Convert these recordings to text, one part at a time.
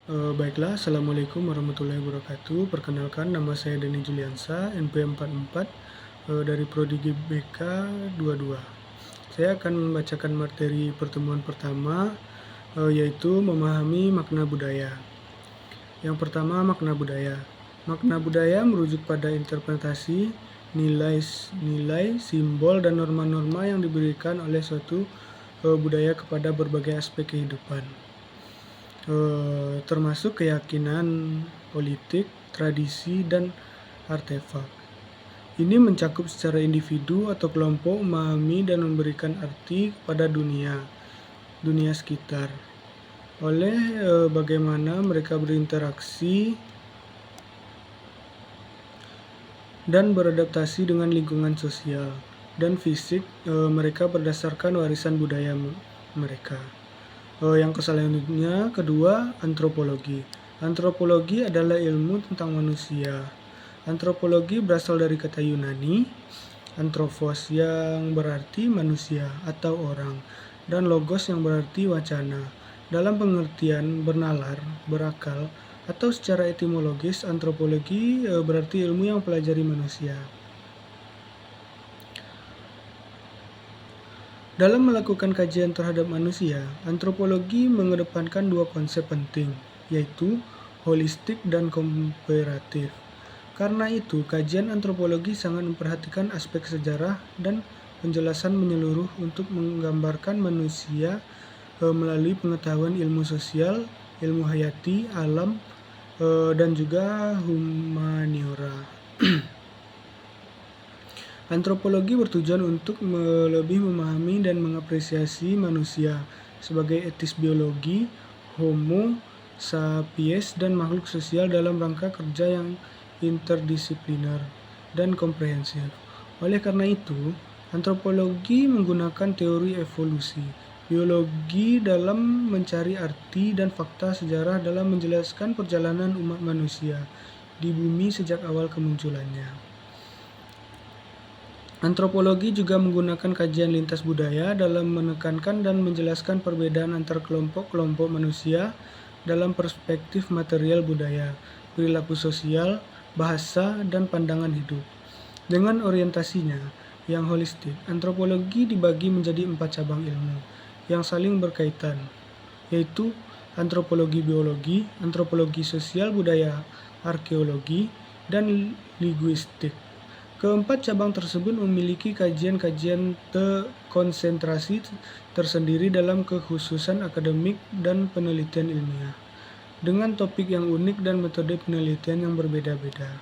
Baiklah, Assalamualaikum warahmatullahi wabarakatuh. Perkenalkan, nama saya Denny Juliansa, NP44, dari Prodi GBK 22. Saya akan membacakan materi pertemuan pertama, yaitu memahami makna budaya. Yang pertama, makna budaya. Makna budaya merujuk pada interpretasi, nilai-nilai, simbol, dan norma-norma yang diberikan oleh suatu budaya kepada berbagai aspek kehidupan. Termasuk keyakinan politik, tradisi, dan artefak. Ini mencakup secara individu atau kelompok memahami dan memberikan arti pada dunia sekitar oleh bagaimana mereka berinteraksi dan beradaptasi dengan lingkungan sosial dan fisik mereka berdasarkan warisan budaya mereka. Yang selanjutnya, kedua, antropologi. Antropologi adalah ilmu tentang manusia. Antropologi berasal dari kata Yunani, anthropos yang berarti manusia atau orang, dan logos yang berarti wacana. Dalam pengertian bernalar, berakal, atau secara etimologis, antropologi berarti ilmu yang pelajari manusia. Dalam melakukan kajian terhadap manusia, antropologi mengedepankan dua konsep penting, yaitu holistik dan komparatif. Karena itu, kajian antropologi sangat memperhatikan aspek sejarah dan penjelasan menyeluruh untuk menggambarkan manusia melalui pengetahuan ilmu sosial, ilmu hayati, alam, dan juga humaniora. Antropologi bertujuan untuk lebih memahami dan mengapresiasi manusia sebagai etis biologi, homo sapiens, dan makhluk sosial dalam rangka kerja yang interdisipliner dan komprehensif. Oleh karena itu, antropologi menggunakan teori evolusi, biologi dalam mencari arti dan fakta sejarah dalam menjelaskan perjalanan umat manusia di bumi sejak awal kemunculannya. Antropologi juga menggunakan kajian lintas budaya dalam menekankan dan menjelaskan perbedaan antar kelompok-kelompok manusia dalam perspektif material budaya, perilaku sosial, bahasa, dan pandangan hidup. Dengan orientasinya yang holistik, antropologi dibagi menjadi 4 cabang ilmu yang saling berkaitan, yaitu antropologi biologi, antropologi sosial budaya, arkeologi, dan linguistik. Keempat cabang tersebut memiliki kajian-kajian konsentrasi tersendiri dalam kekhususan akademik dan penelitian ilmiah, dengan topik yang unik dan metode penelitian yang berbeda-beda.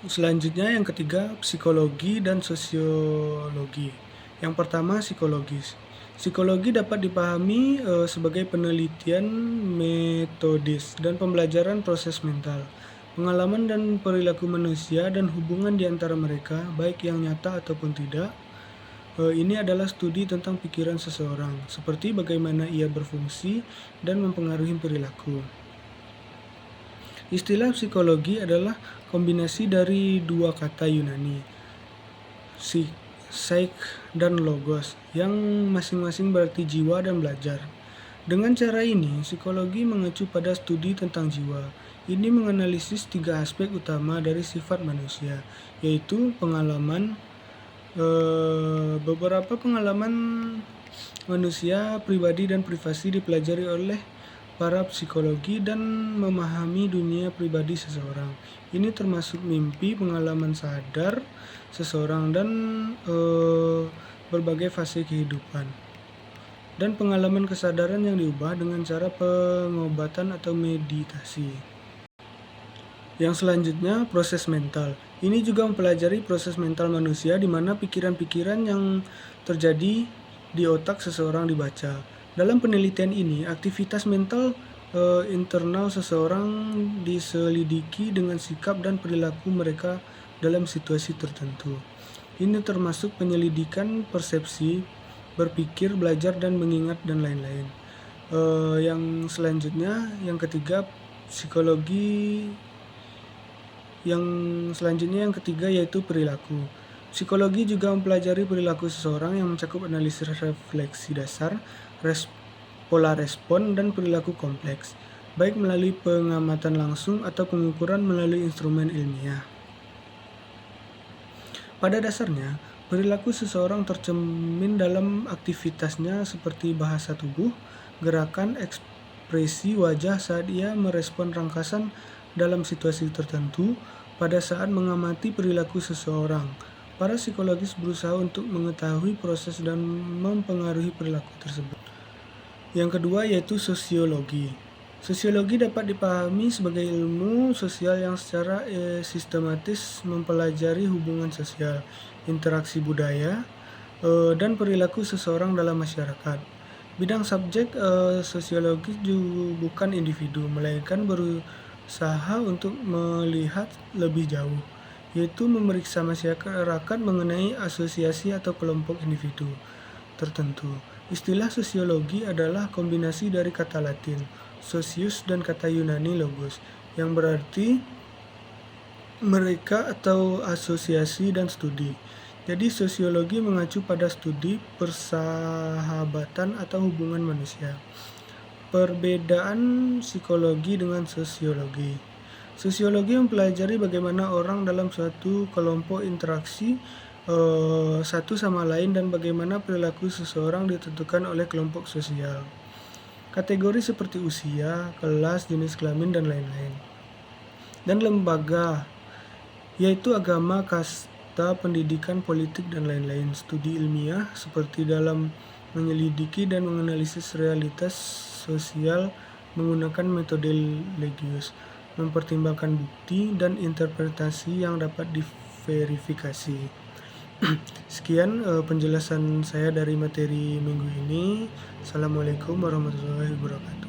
Selanjutnya yang ketiga, psikologi dan sosiologi. Yang pertama, psikologis. Psikologi dapat dipahami sebagai penelitian metodis dan pembelajaran proses mental, pengalaman dan perilaku manusia dan hubungan di antara mereka, baik yang nyata ataupun tidak. Ini adalah studi tentang pikiran seseorang, seperti bagaimana ia berfungsi dan mempengaruhi perilaku. Istilah psikologi adalah kombinasi dari dua kata Yunani, psyche dan logos, yang masing-masing berarti jiwa dan belajar. Dengan cara ini, psikologi mengacu pada studi tentang jiwa. Ini menganalisis 3 aspek utama dari sifat manusia, yaitu pengalaman, beberapa pengalaman manusia pribadi dan privasi dipelajari oleh para psikologi dan memahami dunia pribadi seseorang. Ini termasuk mimpi, pengalaman sadar seseorang, dan berbagai fase kehidupan. Dan pengalaman kesadaran yang diubah dengan cara pengobatan atau meditasi. Yang selanjutnya, proses mental. Ini juga mempelajari proses mental manusia di mana pikiran-pikiran yang terjadi di otak seseorang dibaca. Dalam penelitian ini, aktivitas mental internal seseorang diselidiki dengan sikap dan perilaku mereka dalam situasi tertentu. Ini termasuk penyelidikan persepsi, berpikir, belajar, dan mengingat, dan lain-lain. Yang selanjutnya, yang ketiga, psikologi. Yang ketiga yaitu perilaku. Psikologi juga mempelajari perilaku seseorang yang mencakup analisis refleksi dasar, pola respon, dan perilaku kompleks. baik melalui pengamatan langsung atau pengukuran melalui instrumen ilmiah. Pada dasarnya, perilaku seseorang tercermin dalam aktivitasnya seperti bahasa tubuh, gerakan, ekspresi wajah saat ia merespon rangkasan dalam situasi tertentu. Pada saat mengamati perilaku seseorang, para psikologis berusaha untuk mengetahui proses dan mempengaruhi perilaku tersebut. Yang kedua yaitu sosiologi. Sosiologi dapat dipahami sebagai ilmu sosial yang secara sistematis mempelajari hubungan sosial, interaksi budaya, dan perilaku seseorang dalam masyarakat. Bidang subjek sosiologi juga bukan individu, melainkan berusaha untuk melihat lebih jauh, yaitu memeriksa masyarakat mengenai asosiasi atau kelompok individu tertentu. Istilah sosiologi adalah kombinasi dari kata Latin socius dan kata Yunani logos, yang berarti mereka atau asosiasi dan studi. Jadi sosiologi mengacu pada studi persahabatan atau hubungan manusia. Perbedaan psikologi dengan sosiologi. Sosiologi mempelajari bagaimana orang dalam suatu kelompok interaksi satu sama lain dan bagaimana perilaku seseorang ditentukan oleh kelompok sosial. Kategori seperti usia, kelas, jenis kelamin, dan lain-lain. Dan lembaga, yaitu agama, kasta, pendidikan, politik, dan lain-lain. Studi ilmiah seperti dalam menyelidiki dan menganalisis realitas sosial menggunakan metode Legius, mempertimbangkan bukti dan interpretasi yang dapat diverifikasi. Sekian penjelasan saya dari materi minggu ini. Assalamualaikum warahmatullahi wabarakatuh.